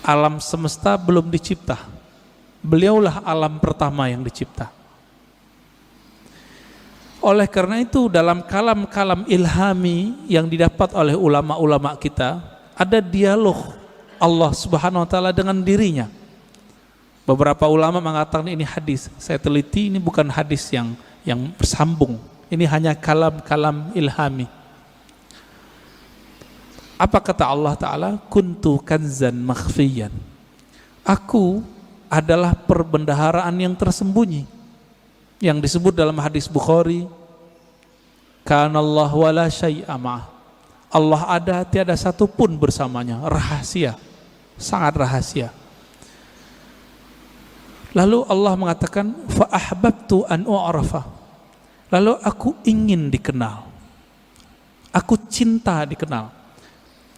Alam semesta belum dicipta. Beliaulah alam pertama yang dicipta. Oleh karena itu dalam kalam-kalam ilhami yang didapat oleh ulama-ulama kita, ada dialog Allah Subhanahu wa taala dengan dirinya. Beberapa ulama mengatakan ini hadis. Saya teliti, ini bukan hadis yang bersambung. Ini hanya kalam-kalam ilhami. Apa kata Allah Ta'ala? Kuntu kanzan makhfiyan. Aku adalah perbendaharaan yang tersembunyi. Yang disebut dalam hadis Bukhari, Kanallahu wa la syai'a ma'ah. Allah ada, tiada satu pun bersamanya. Rahasia, sangat rahasia. Lalu Allah mengatakan, fa ahbabtu an u'rafa. Lalu aku ingin dikenal. Aku cinta dikenal.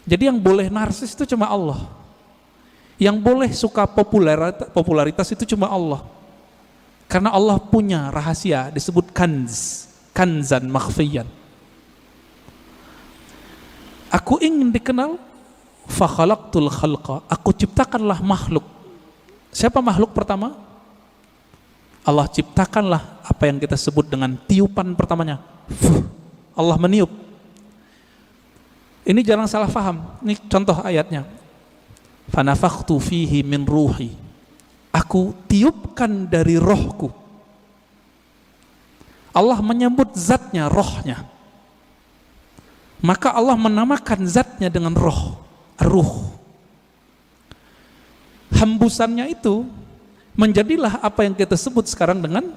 Jadi yang boleh narsis itu cuma Allah. Yang boleh suka popularitas itu cuma Allah. Karena Allah punya rahasia disebut kanzan makhfiyan. Aku ingin dikenal, fa khalaqtul khalqa. Aku ciptakanlah makhluk. Siapa makhluk pertama? Allah ciptakanlah apa yang kita sebut dengan tiupan pertamanya. Allah meniup. Ini jangan salah faham. Ini contoh ayatnya. Fanafakhtu fihi min ruhi. Aku tiupkan dari rohku. Allah menyebut zatnya, rohnya. Maka Allah menamakan zatnya dengan roh, ruh. Hembusannya itu menjadilah apa yang kita sebut sekarang dengan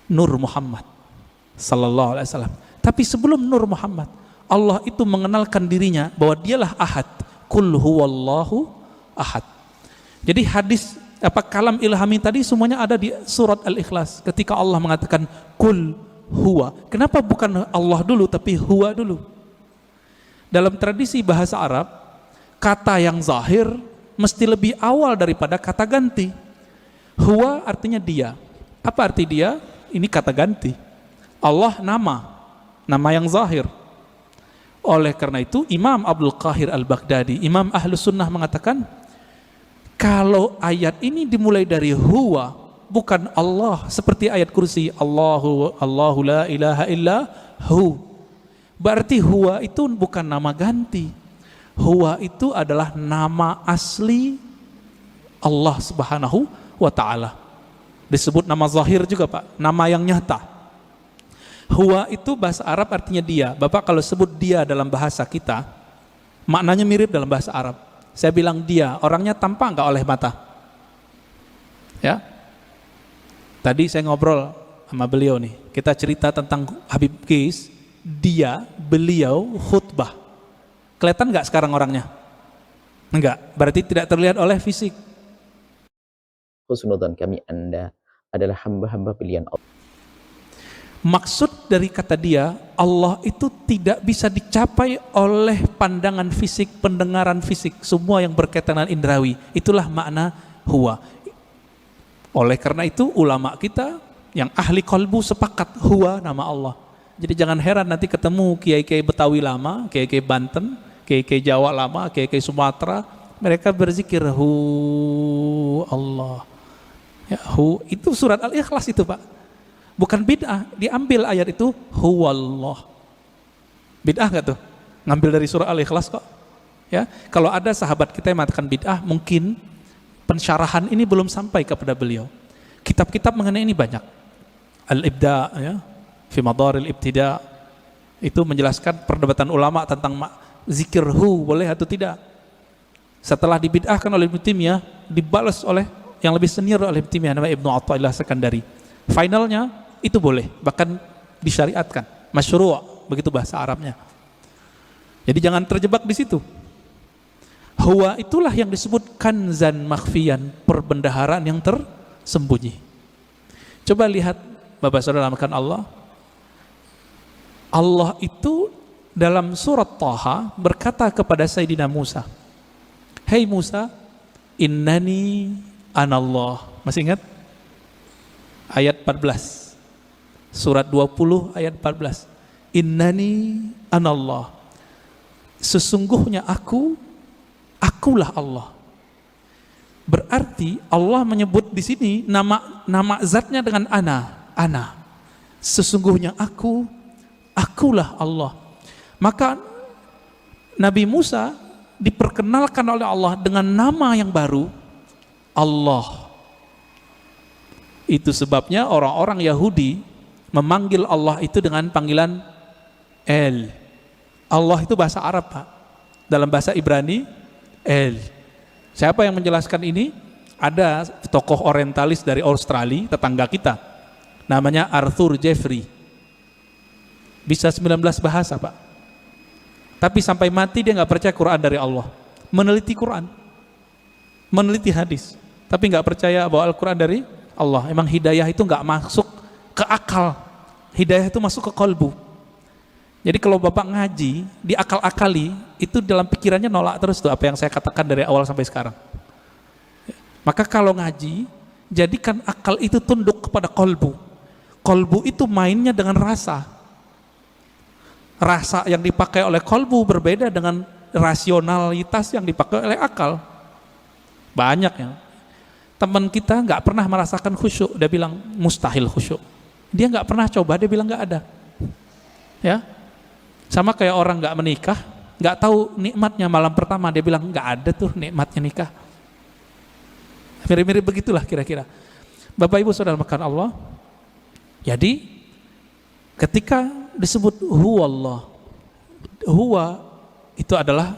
Nur Muhammad sallallahu alaihi wasallam. Tapi sebelum Nur Muhammad, Allah itu mengenalkan dirinya bahwa dialah ahad. Qul huwallahu ahad. Jadi hadis kalam ilhami tadi semuanya ada di surat Al-Ikhlas ketika Allah mengatakan Qul huwa. Kenapa bukan Allah dulu tapi huwa dulu? Dalam tradisi bahasa Arab, kata yang zahir mesti lebih awal daripada kata ganti. Huwa artinya dia. Apa arti dia? Ini kata ganti. Allah nama yang zahir. Oleh karena itu Imam Abdul Qahir Al-Baghdadi, Imam Ahlus Sunnah mengatakan, kalau ayat ini dimulai dari huwa, bukan Allah, seperti ayat kursi Allahu la ilaha illa hu, berarti huwa itu bukan nama ganti. Huwa itu adalah nama asli Allah Subhanahu wa ta'ala. Disebut nama zahir juga Pak, nama yang nyata. Huwa itu bahasa Arab artinya dia. Bapak kalau sebut dia dalam bahasa kita, maknanya mirip dalam bahasa Arab. Saya bilang dia, orangnya tampak enggak oleh mata? Ya. Tadi saya ngobrol sama beliau nih. Kita cerita tentang Habib Qais, beliau khutbah. Kelihatan enggak sekarang orangnya? Enggak, berarti tidak terlihat oleh fisik. Husnudzon kami Anda adalah hamba-hamba pilihan Allah. Maksud dari kata dia, Allah itu tidak bisa dicapai oleh pandangan fisik, pendengaran fisik, semua yang berkaitan dengan indrawi. Itulah makna huwa. Oleh karena itu ulama kita yang ahli qalbu sepakat huwa nama Allah. Jadi jangan heran nanti ketemu kiai-kiai Betawi lama, kiai-kiai Banten, kiai-kiai Jawa lama, kiai-kiai Sumatera, mereka berzikir hu Allah. Ya, hu itu surat Al-Ikhlas itu Pak. Bukan bid'ah, diambil ayat itu huwallah. Bid'ah enggak tuh? Ngambil dari surah Al-Ikhlas kok. Ya, kalau ada sahabat kita yang mengatakan bid'ah, mungkin pensyarahan ini belum sampai kepada beliau. Kitab-kitab mengenai ini banyak. Al-Ibda ya, fi Madaril Ibtida, itu menjelaskan perdebatan ulama tentang zikir hu boleh atau tidak. Setelah dibid'ahkan oleh Ibnu Taimiyah, dibalas oleh yang lebih senior oleh Ibnu Taimiyah, namanya Ibnu Athaillah Sekandari. Finalnya itu boleh, bahkan disyariatkan, masyru', begitu bahasa Arabnya. Jadi jangan terjebak di situ. Huwa itulah yang disebut kanzan makhfiyan, perbendaharaan yang tersembunyi. Coba lihat Bapak Saudara makan Allah. Allah itu dalam surat Thaha berkata kepada Sayyidina Musa, "Hei Musa, innani anallah." Masih ingat? Ayat 14. Surat 20 ayat 14. Innani anallah. Sesungguhnya akulah Allah. Berarti Allah menyebut di sini nama zatnya dengan ana. Sesungguhnya akulah Allah. Maka Nabi Musa diperkenalkan oleh Allah dengan nama yang baru, Allah. Itu sebabnya orang-orang Yahudi memanggil Allah itu dengan panggilan El. Allah itu bahasa Arab, Pak. Dalam bahasa Ibrani, El. Siapa yang menjelaskan ini? Ada tokoh orientalis dari Australia, tetangga kita. Namanya Arthur Jeffrey. Bisa 19 bahasa, Pak. Tapi sampai mati dia nggak percaya Quran dari Allah. Meneliti Quran, meneliti hadis, tapi nggak percaya bahwa Al-Quran dari Allah. Emang hidayah itu nggak masuk ke akal, hidayah itu masuk ke kolbu. Jadi kalau Bapak ngaji, diakal-akali, itu dalam pikirannya nolak terus tuh apa yang saya katakan dari awal sampai sekarang. Maka kalau ngaji, jadikan akal itu tunduk kepada kolbu. Kolbu itu mainnya dengan rasa. Rasa yang dipakai oleh kolbu berbeda dengan rasionalitas yang dipakai oleh akal. Banyak ya. Teman kita nggak pernah merasakan khusyuk, dia bilang mustahil khusyuk. Dia nggak pernah coba, dia bilang nggak ada. Ya, sama kayak orang nggak menikah, nggak tahu nikmatnya malam pertama, dia bilang nggak ada tuh nikmatnya nikah. Mirip-mirip begitulah kira-kira. Bapak Ibu Saudara makan Allah. Jadi ketika disebut huwallah, huwa itu adalah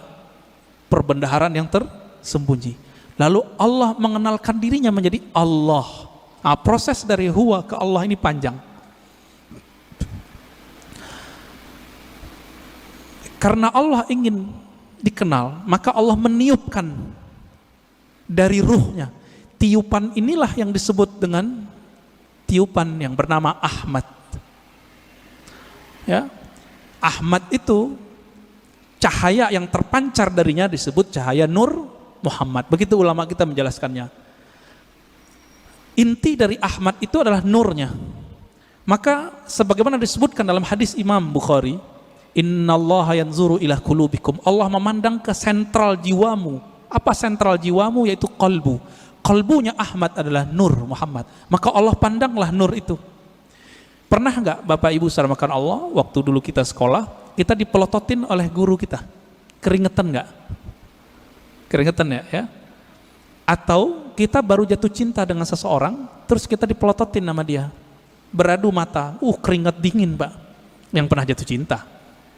perbendaharaan yang tersembunyi. Lalu Allah mengenalkan dirinya menjadi Allah. Nah, proses dari huwa ke Allah ini panjang. Karena Allah ingin dikenal, maka Allah meniupkan dari ruhnya. Tiupan inilah yang disebut dengan tiupan yang bernama Ahmad. Ya, Ahmad itu cahaya yang terpancar darinya disebut cahaya Nur Muhammad. Begitu ulama kita menjelaskannya. Inti dari Ahmad itu adalah nurnya. Maka sebagaimana disebutkan dalam hadis Imam Bukhari, innallaha yanzuru ila qulubikum. Allah memandang ke sentral jiwamu. Apa sentral jiwamu? Yaitu qalbu. Qalbunya Ahmad adalah Nur Muhammad. Maka Allah pandanglah nur itu. Pernah enggak Bapak Ibu saudara makan Allah, waktu dulu kita sekolah, kita dipelototin oleh guru kita? Keringetan enggak? Keringetan ya? Atau kita baru jatuh cinta dengan seseorang, terus kita dipelototin nama dia, beradu mata, keringat dingin Pak, yang pernah jatuh cinta.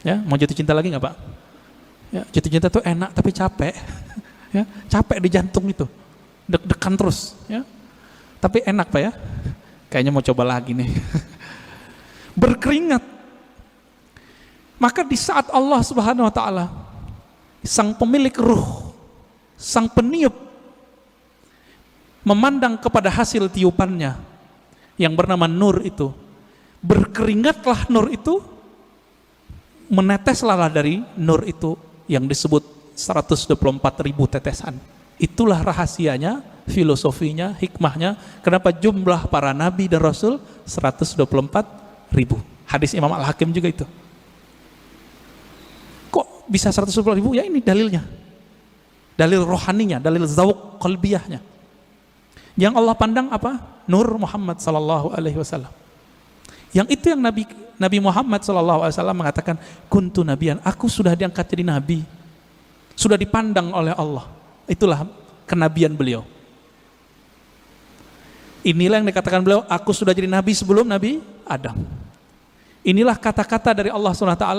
Ya, mau jatuh cinta lagi nggak Pak? Ya, jatuh cinta tuh enak tapi capek, ya, capek di jantung itu, deg-degan terus, ya. Tapi enak Pak ya, kayaknya mau coba lagi nih, berkeringat. Maka di saat Allah Subhanahu Wa Taala, sang pemilik ruh, sang peniup, memandang kepada hasil tiupannya yang bernama nur itu, berkeringatlah nur itu, meneteslah dari nur itu yang disebut 124.000 tetesan. Itulah rahasianya, filosofinya, hikmahnya, kenapa jumlah para nabi dan rasul 124.000. Hadis Imam Al-Hakim juga itu. Kok bisa 124.000? Ya ini dalilnya, dalil rohaninya, dalil zawq qalbiyahnya. Yang Allah pandang apa? Nur Muhammad sallallahu alaihi wasallam. Yang itu yang Nabi Muhammad sallallahu alaihi wasallam mengatakan, kuntu nabiyan, aku sudah diangkat jadi nabi. Sudah dipandang oleh Allah. Itulah kenabian beliau. Inilah yang dikatakan beliau, aku sudah jadi nabi sebelum Nabi Adam. Inilah kata-kata dari Allah SWT,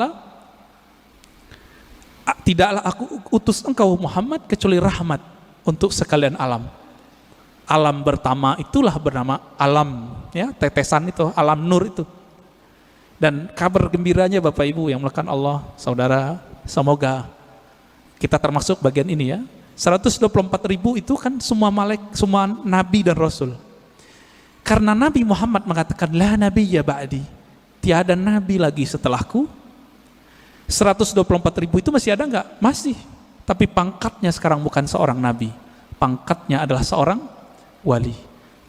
tidaklah aku utus engkau Muhammad kecuali rahmat untuk sekalian alam. Alam pertama itulah bernama alam, ya, tetesan itu, alam nur itu. Dan kabar gembiranya Bapak Ibu yang melakukan Allah, saudara, semoga kita termasuk bagian ini ya. 124.000 itu kan semua semua nabi dan rasul. Karena Nabi Muhammad mengatakan la nabiyya ba'di, tiada nabi lagi setelahku. 124.000 itu masih ada enggak? Masih. Tapi pangkatnya sekarang bukan seorang nabi. Pangkatnya adalah seorang wali.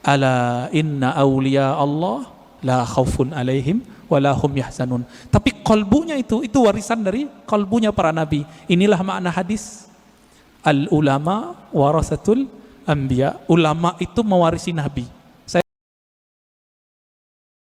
Ala inna awliya Allah la khaufun alaihim wala hum yahzanun. Tapi kalbunya itu warisan dari kalbunya para nabi. Inilah makna hadis al ulama warasatul anbiya, ulama itu mewarisi nabi.